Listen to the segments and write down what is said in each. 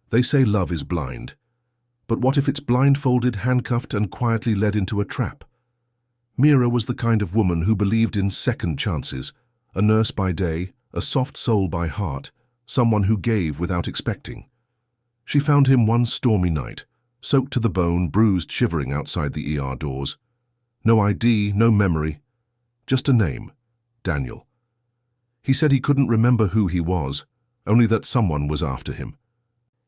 They say love is blind. But what if it's blindfolded, handcuffed, and quietly led into a trap? Mira was the kind of woman who believed in second chances, a nurse by day, a soft soul by heart, someone who gave without expecting. She found him one stormy night, soaked to the bone, bruised, shivering outside the ER doors. No ID, no memory, just a name, Daniel. He said he couldn't remember who he was, only that someone was after him.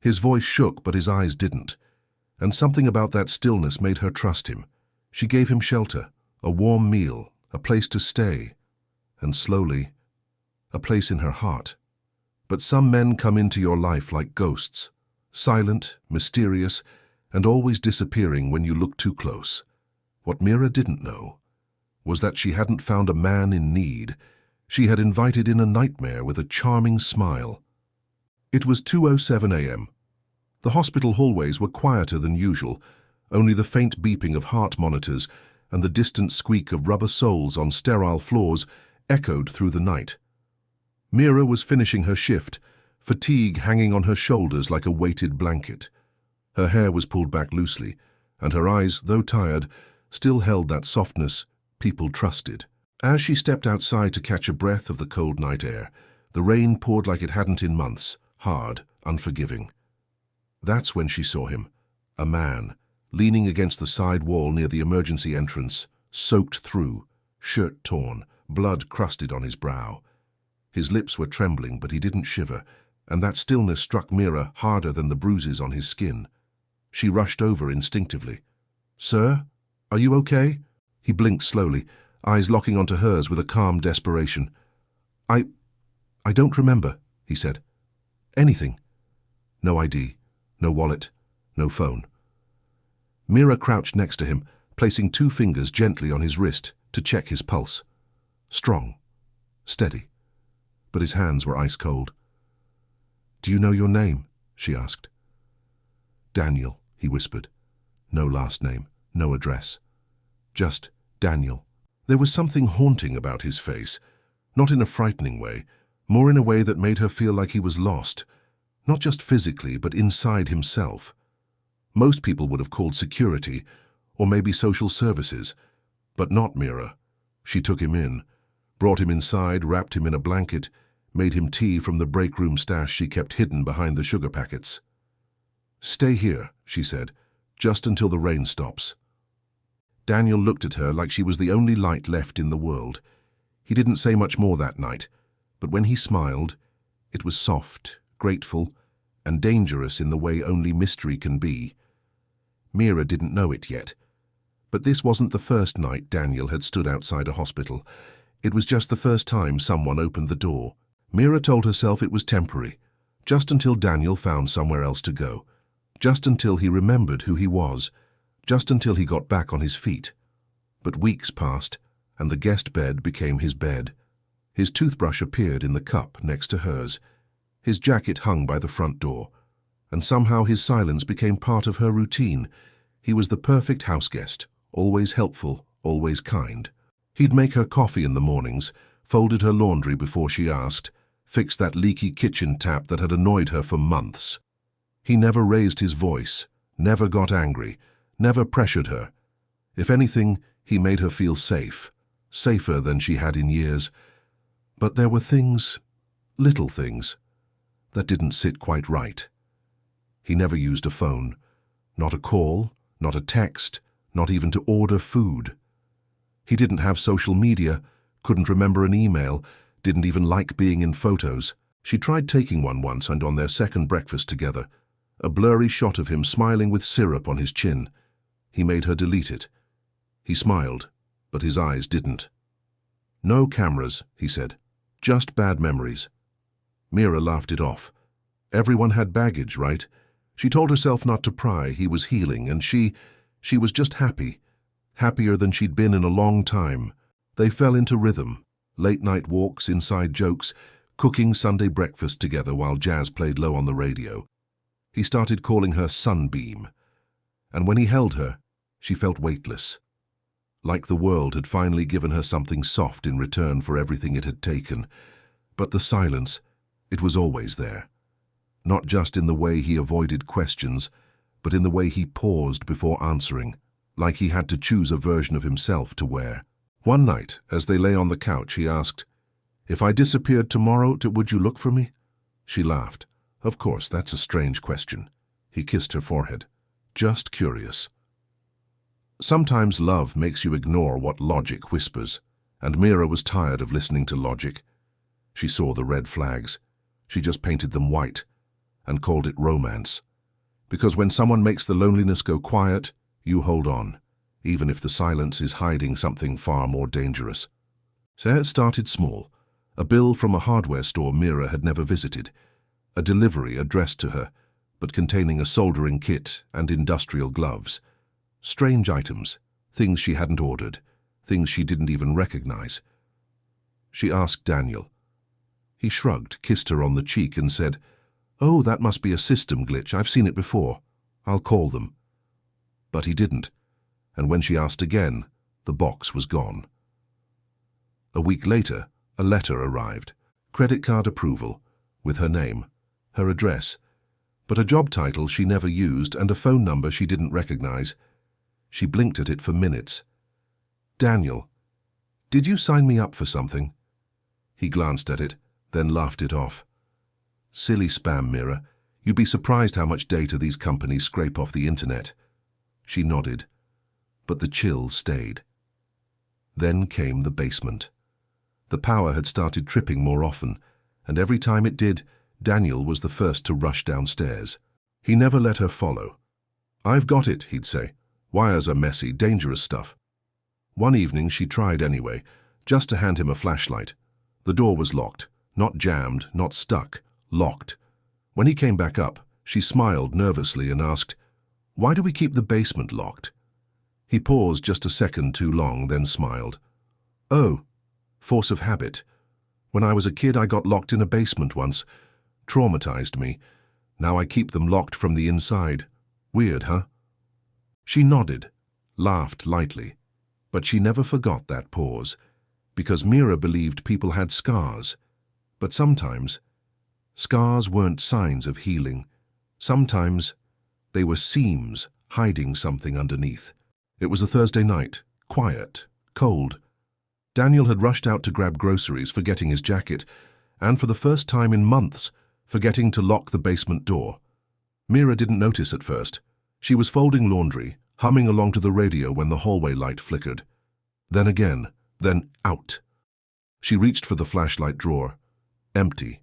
His voice shook, but his eyes didn't, and something about that stillness made her trust him. She gave him shelter, a warm meal, a place to stay, and slowly, a place in her heart. But some men come into your life like ghosts, silent, mysterious, and always disappearing when you look too close. What Mira didn't know was that she hadn't found a man in need. She had invited in a nightmare with a charming smile. It was 2:07 a.m. The hospital hallways were quieter than usual, only the faint beeping of heart monitors and the distant squeak of rubber soles on sterile floors echoed through the night. Mira was finishing her shift, fatigue hanging on her shoulders like a weighted blanket. Her hair was pulled back loosely, and her eyes, though tired, still held that softness people trusted. As she stepped outside to catch a breath of the cold night air, the rain poured like it hadn't in months, hard, unforgiving. That's when she saw him, a man, leaning against the side wall near the emergency entrance, soaked through, shirt torn, blood crusted on his brow. His lips were trembling, but he didn't shiver, and that stillness struck Mira harder than the bruises on his skin. She rushed over instinctively. "Sir, are you okay?" He blinked slowly, eyes locking onto hers with a calm desperation. I don't remember," he said. "Anything. No ID, no wallet, no phone." Mira crouched next to him, placing 2 fingers gently on his wrist to check his pulse. Strong, steady, but his hands were ice cold. "Do you know your name?" she asked. "Daniel," he whispered. No last name, no address. Just Daniel. There was something haunting about his face, not in a frightening way, more in a way that made her feel like he was lost, not just physically, but inside himself. Most people would have called security, or maybe social services, but not Mira. She took him in, brought him inside, wrapped him in a blanket, made him tea from the break room stash she kept hidden behind the sugar packets. "Stay here," she said, "just until the rain stops." Daniel looked at her like she was the only light left in the world. He didn't say much more that night, but when he smiled, it was soft, grateful, and dangerous in the way only mystery can be. Mira didn't know it yet, but this wasn't the first night Daniel had stood outside a hospital. It was just the first time someone opened the door. Mira told herself it was temporary, just until Daniel found somewhere else to go, just until he remembered who he was, just until he got back on his feet. But weeks passed, and the guest bed became his bed. His toothbrush appeared in the cup next to hers. His jacket hung by the front door, and somehow his silence became part of her routine. He was the perfect houseguest, always helpful, always kind. He'd make her coffee in the mornings, folded her laundry before she asked, fixed that leaky kitchen tap that had annoyed her for months. He never raised his voice, never got angry, never pressured her. If anything, he made her feel safe, safer than she had in years. But there were things, little things, that didn't sit quite right. He never used a phone, not a call, not a text, not even to order food. He didn't have social media, couldn't remember an email, didn't even like being in photos. She tried taking one once, and on their second breakfast together, a blurry shot of him smiling with syrup on his chin. He made her delete it. He smiled, but his eyes didn't. "No cameras," he said. "Just bad memories." Mira laughed it off. Everyone had baggage, right? She told herself not to pry. He was healing, and she was just happy. Happier than she'd been in a long time. They fell into rhythm. Late-night walks, inside jokes, cooking Sunday breakfast together while jazz played low on the radio. He started calling her Sunbeam. And when he held her, she felt weightless. Like the world had finally given her something soft in return for everything it had taken. But the silence, it was always there. not just in the way he avoided questions, but in the way he paused before answering, like he had to choose a version of himself to wear. One night, as they lay on the couch, he asked, "If I disappeared tomorrow, would you look for me?" She laughed. "Of course, that's a strange question." He kissed her forehead. "Just curious." Sometimes love makes you ignore what logic whispers, and Mira was tired of listening to logic. She saw the red flags. She just painted them white and called it romance. Because when someone makes the loneliness go quiet, you hold on, even if the silence is hiding something far more dangerous. So it started small. A bill from a hardware store Mira had never visited. A delivery addressed to her, but containing a soldering kit and industrial gloves. Strange items, things she hadn't ordered, things she didn't even recognize. She asked Daniel. He shrugged, kissed her on the cheek and said, "Oh, that must be a system glitch. I've seen it before. I'll call them." But he didn't, and when she asked again, the box was gone. A week later, a letter arrived. Credit card approval, with her name, her address, but a job title she never used and a phone number she didn't recognize. She blinked at it for minutes. "Daniel, did you sign me up for something?" He glanced at it, then laughed it off. "Silly spam, Mira. You'd be surprised how much data these companies scrape off the internet." She nodded, but the chill stayed. Then came the basement. The power had started tripping more often, and every time it did, Daniel was the first to rush downstairs. He never let her follow. "I've got it," he'd say. "Wires are messy, dangerous stuff." One evening she tried anyway, just to hand him a flashlight. The door was locked, not jammed, not stuck, locked. When he came back up, she smiled nervously and asked, "Why do we keep the basement locked?" He paused just a second too long, then smiled. "Oh, force of habit. When I was a kid, I got locked in a basement once. Traumatized me. Now I keep them locked from the inside. Weird, huh?" She nodded, laughed lightly, but she never forgot that pause, because Mira believed people had scars. But sometimes, scars weren't signs of healing. Sometimes, they were seams hiding something underneath. It was a Thursday night, quiet, cold. Daniel had rushed out to grab groceries, forgetting his jacket, and for the first time in months, forgetting to lock the basement door. Mira didn't notice at first. She was folding laundry, humming along to the radio when the hallway light flickered. Then again, then out. She reached for the flashlight drawer. Empty.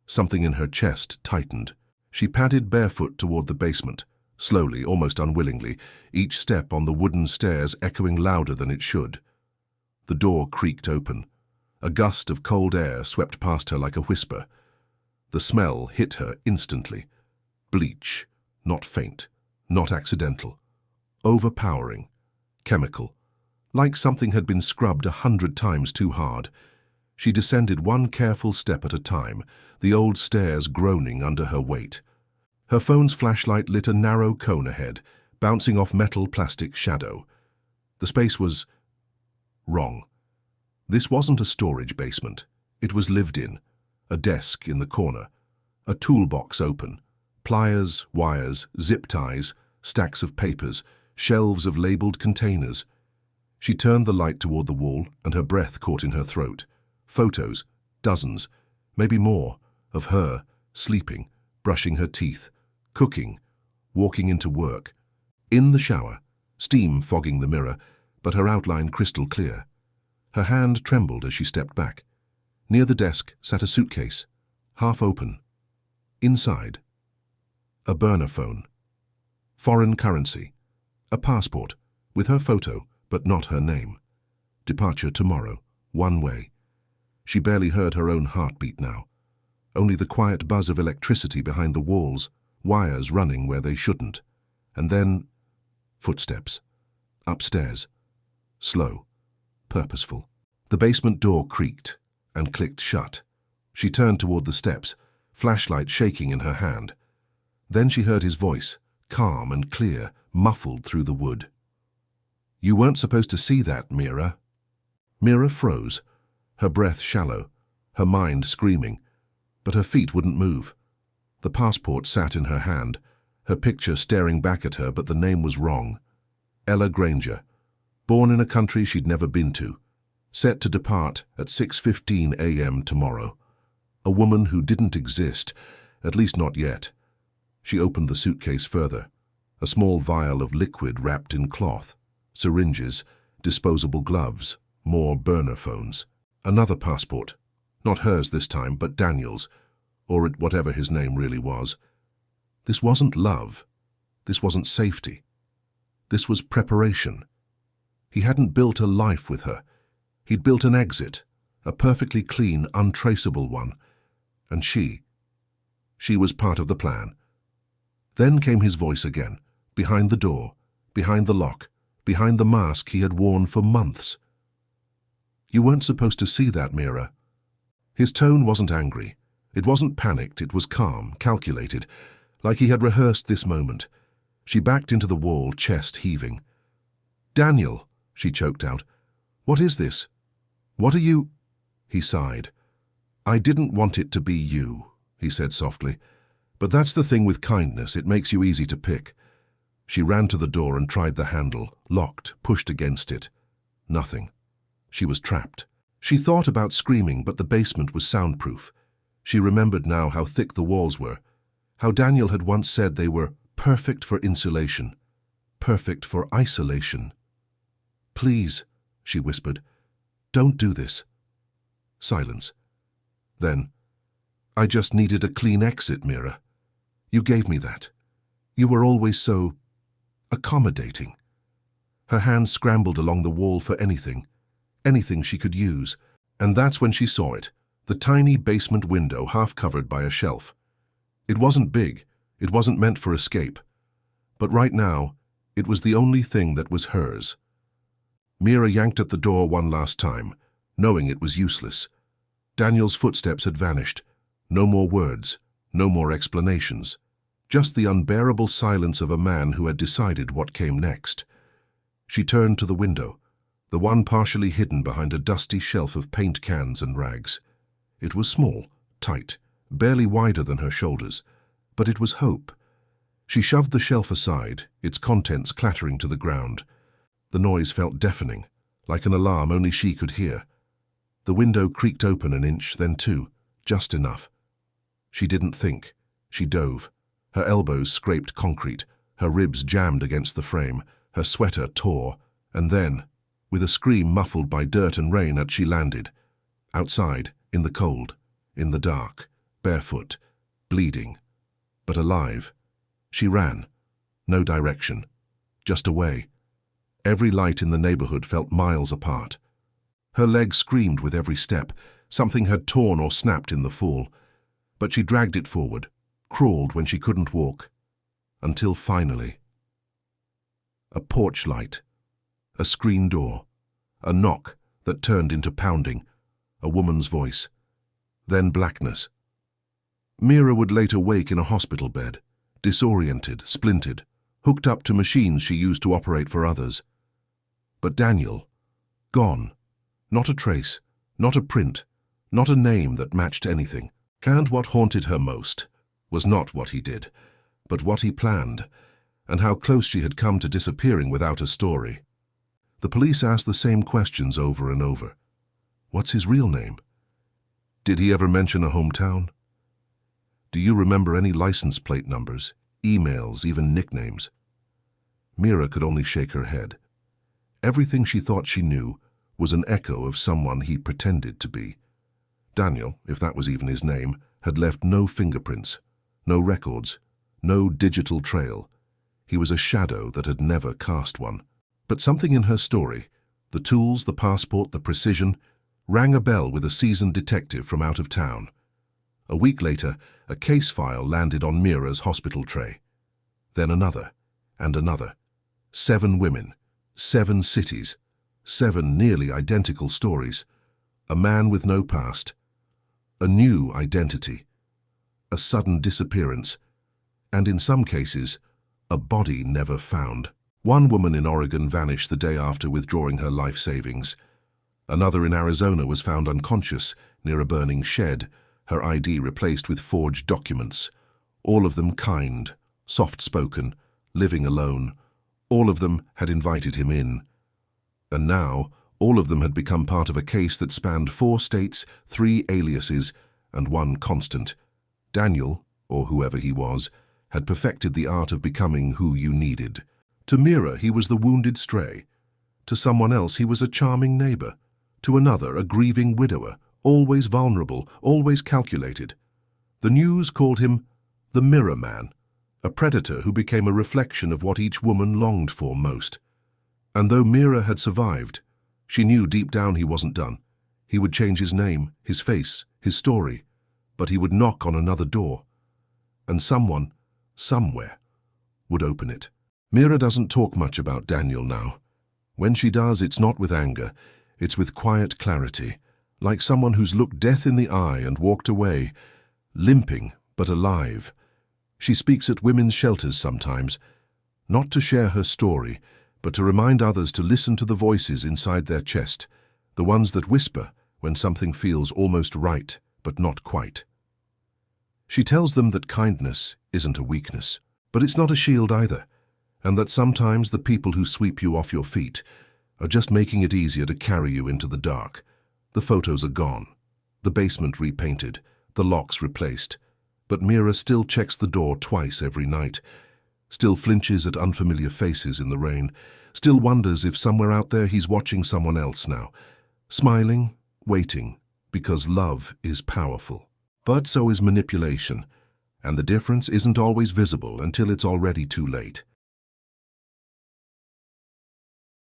Something in her chest tightened. She padded barefoot toward the basement, slowly, almost unwillingly, each step on the wooden stairs echoing louder than it should. The door creaked open. A gust of cold air swept past her like a whisper. The smell hit her instantly. Bleach, not faint, not accidental. Overpowering, chemical, like something had been scrubbed 100 times too hard. She descended one careful step at a time, the old stairs groaning under her weight. Her phone's flashlight lit a narrow cone ahead, bouncing off metal plastic shadow. The space was wrong. This wasn't a storage basement. It was lived in. A desk in the corner. A toolbox open. Pliers, wires, zip ties, stacks of papers, shelves of labeled containers. She turned the light toward the wall, and her breath caught in her throat. Photos, dozens, maybe more, of her, sleeping, brushing her teeth, cooking, walking into work. In the shower, steam fogging the mirror, but her outline crystal clear. Her hand trembled as she stepped back. Near the desk sat a suitcase, half open. Inside, a burner phone. Foreign currency. A passport, with her photo, but not her name. Departure tomorrow, one way. She barely heard her own heartbeat now. Only the quiet buzz of electricity behind the walls, wires running where they shouldn't. And then, footsteps. Upstairs. Slow. Purposeful. The basement door creaked and clicked shut. She turned toward the steps, flashlight shaking in her hand. Then she heard his voice, calm and clear, muffled through the wood. "You weren't supposed to see that, Mira." Mira froze, her breath shallow, her mind screaming, but her feet wouldn't move. The passport sat in her hand, her picture staring back at her, but the name was wrong. Ella Granger, born in a country she'd never been to, set to depart at 6:15 a.m. tomorrow. A woman who didn't exist, at least not yet. She opened the suitcase further. A small vial of liquid wrapped in cloth, syringes, disposable gloves, more burner phones. Another passport. Not hers this time, but Daniel's, or whatever his name really was. This wasn't love. This wasn't safety. This was preparation. He hadn't built a life with her. He'd built an exit, a perfectly clean, untraceable one. And she was part of the plan. Then came his voice again, behind the door, behind the lock, behind the mask he had worn for months. "You weren't supposed to see that, Mira." His tone wasn't angry. It wasn't panicked. It was calm, calculated, like he had rehearsed this moment. She backed into the wall, chest heaving. "Daniel," she choked out. "What is this? What are you—" He sighed. "I didn't want it to be you," he said softly. "But that's the thing with kindness, it makes you easy to pick." She ran to the door and tried the handle, locked, pushed against it. Nothing. She was trapped. She thought about screaming, but the basement was soundproof. She remembered now how thick the walls were, how Daniel had once said they were perfect for insulation, perfect for isolation. "Please," she whispered, "don't do this." Silence. Then, "I just needed a clean exit, Mira. You gave me that. You were always so accommodating." Her hands scrambled along the wall for anything she could use, and that's when she saw it, the tiny basement window half covered by a shelf. It wasn't big, it wasn't meant for escape, but right now, it was the only thing that was hers. Mira yanked at the door one last time, knowing it was useless. Daniel's footsteps had vanished. No more words, no more explanations. Just the unbearable silence of a man who had decided what came next. She turned to the window, the one partially hidden behind a dusty shelf of paint cans and rags. It was small, tight, barely wider than her shoulders, but it was hope. She shoved the shelf aside, its contents clattering to the ground. The noise felt deafening, like an alarm only she could hear. The window creaked open an inch, then two, just enough. She didn't think. She dove. Her elbows scraped concrete, her ribs jammed against the frame, her sweater tore, and then, with a scream muffled by dirt and rain, she landed. Outside, in the cold, in the dark, barefoot, bleeding, but alive. She ran. No direction. Just away. Every light in the neighborhood felt miles apart. Her legs screamed with every step. Something had torn or snapped in the fall. But she dragged it forward, crawled when she couldn't walk. Until finally. A porch light. A screen door. A knock that turned into pounding. A woman's voice. Then blackness. Mira would later wake in a hospital bed, disoriented, splintered, hooked up to machines she used to operate for others. But Daniel, gone. Not a trace, not a print, not a name that matched anything. And what haunted her most was not what he did, but what he planned, and how close she had come to disappearing without a story. The police asked the same questions over and over. What's his real name? Did he ever mention a hometown? Do you remember any license plate numbers, emails, even nicknames? Mira could only shake her head. Everything she thought she knew was an echo of someone he pretended to be. Daniel, if that was even his name, had left no fingerprints, no records, no digital trail. He was a shadow that had never cast one. But something in her story, the tools, the passport, the precision, rang a bell with a seasoned detective from out of town. A week later, a case file landed on Mira's hospital tray. Then another, and another. 7 women, 7 cities, 7 nearly identical stories. A man with no past, a new identity, a sudden disappearance, and in some cases, a body never found. One woman in Oregon vanished the day after withdrawing her life savings. Another in Arizona was found unconscious near a burning shed, her ID replaced with forged documents. all of them kind, soft-spoken, living alone. All of them had invited him in. And now, all of them had become part of a case that spanned 4 states, 3 aliases, and 1 constant. Daniel, or whoever he was, had perfected the art of becoming who you needed. To Mira, he was the wounded stray. To someone else, he was a charming neighbor. To another, a grieving widower, always vulnerable, always calculated. The news called him the Mirror Man, a predator who became a reflection of what each woman longed for most. And though Mira had survived, she knew deep down he wasn't done. He would change his name, his face, his story, but he would knock on another door. And someone, somewhere, would open it. Mira doesn't talk much about Daniel now. When she does, it's not with anger, it's with quiet clarity, like someone who's looked death in the eye and walked away, limping but alive. She speaks at women's shelters sometimes, not to share her story, but to remind others to listen to the voices inside their chest, the ones that whisper when something feels almost right, but not quite. She tells them that kindness isn't a weakness, but it's not a shield either, and that sometimes the people who sweep you off your feet are just making it easier to carry you into the dark. The photos are gone, the basement repainted, the locks replaced, but Mira still checks the door twice every night, still flinches at unfamiliar faces in the rain, still wonders if somewhere out there he's watching someone else now, smiling, waiting, because love is powerful. But so is manipulation, and the difference isn't always visible until it's already too late.